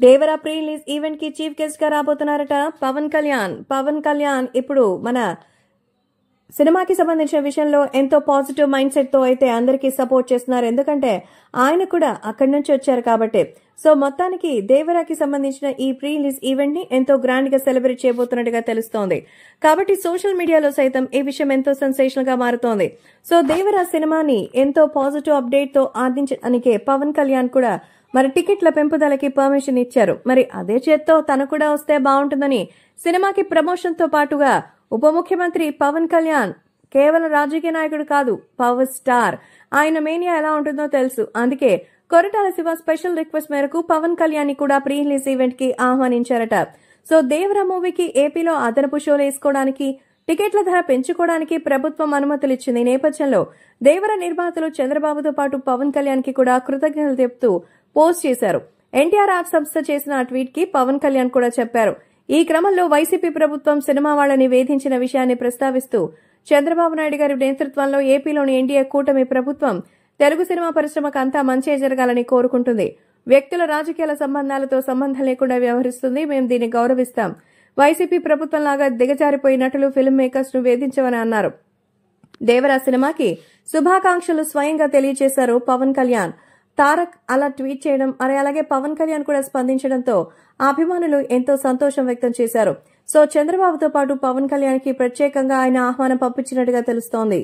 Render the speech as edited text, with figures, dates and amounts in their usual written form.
Devara pre release event కి chief guest గా రాబోతున్నారట పవన్ కళ్యాణ్ ఇప్పుడు మన సినిమాకి సంబంధించిన విషయంలో ఎంతో పాజిటివ్ మైండ్ సెట్ తో అయితే అందరికీ సపోర్ట్ చేస్తున్నారు. ఎందుకంటే ఆయన కూడా అక్కడి నుంచి వచ్చారు కాబట్టి. సో మొత్తానికి దేవరాకి సంబంధించిన ఈ ప్రీ రిలీజ్ ఈవెంట్ ని ఎంతో గ్రాండ్ గా సెలబ్రేట్ చేయబోతున్నట్టుగా తెలుస్తోంది. కాబట్టి సోషల్ మీడియాలో సైతం ఈ విషయం ఎంతో సెన్సేషనల్ గా మారుతోంది. సో దేవరా సినిమాని ఎంతో పాజిటివ్ అప్డేట్ తో ఆదించడానికే పవన్ కళ్యాణ్ కూడా మరి టికెట్ల పెంపుదలకి పర్మిషన్ ఇచ్చారు. మరి అదే చేత్తో తను కూడా వస్తే బాగుంటుందని సినిమాకి ప్రమోషన్ తో పాటుగా ఉప ముఖ్యమంత్రి పవన్ కళ్యాణ్ కేవలం రాజకీయ నాయకుడు కాదు, పవర్ స్టార్. ఆయన మేనియా ఎలా ఉంటుందో తెలుసు. అందుకే కొరటాల శివ స్పెషల్ రిక్వెస్ట్ మేరకు పవన్ కళ్యాణ్ ని కూడా ప్రీ రిలీజ్ ఈవెంట్ కి ఆహ్వానించారట. సో దేవరా మూవీకి ఏపీలో అదనపు షోలు వేసుకోవడానికి, టికెట్ల ధర పెంచుకోవడానికి ప్రభుత్వం అనుమతులు ఇచ్చింది. ఈ నేపథ్యంలో దేవర నిర్మాతలు చంద్రబాబుతో పాటు పవన్ కళ్యాణ్ కి కూడా కృతజ్ఞతలు చెప్తూ పోస్ట్ చేశారు. ఎన్టీఆర్ ఆర్ట్ సంస్థ చేసిన ఆ ట్వీట్ కి పవన్ కళ్యాణ్ కూడా చెప్పారు. ఈ క్రమంలో వైసీపీ ప్రభుత్వం సినిమా వాళ్లని వేధించిన విషయాన్ని ప్రస్తావిస్తూ చంద్రబాబు నాయుడు గారి నేతృత్వంలో ఏపీలోని ఎన్డీఏ కూటమి ప్రభుత్వం తెలుగు సినిమా పరిశ్రమకు అంతా మంచే జరగాలని కోరుకుంటుంది. వ్యక్తుల రాజకీయాల సంబంధాలతో సంబంధం లేకుండా వ్యవహరిస్తుంది. మేము దీన్ని గౌరవిస్తాం. వైసీపీ ప్రభుత్వం లాగా దిగజారిపోయి నటులు, ఫిల్మ్ మేకర్స్ ను వేధించవని అన్నారు. దేవరా సినిమాకి శుభాకాంక్షలు స్వయంగా తెలియజేశారు పవన్ కళ్యాణ్. తారక్ అలా ట్వీట్ చేయడం, మరి అలాగే పవన్ కళ్యాణ్ కూడా స్పందించడంతో అభిమానులు ఎంతో సంతోషం వ్యక్తం చేశారు. సో చంద్రబాబుతో పాటు పవన్ కళ్యాణ్ కి ప్రత్యేకంగా ఆయన ఆహ్వానం పంపించినట్టుగా తెలుస్తోంది.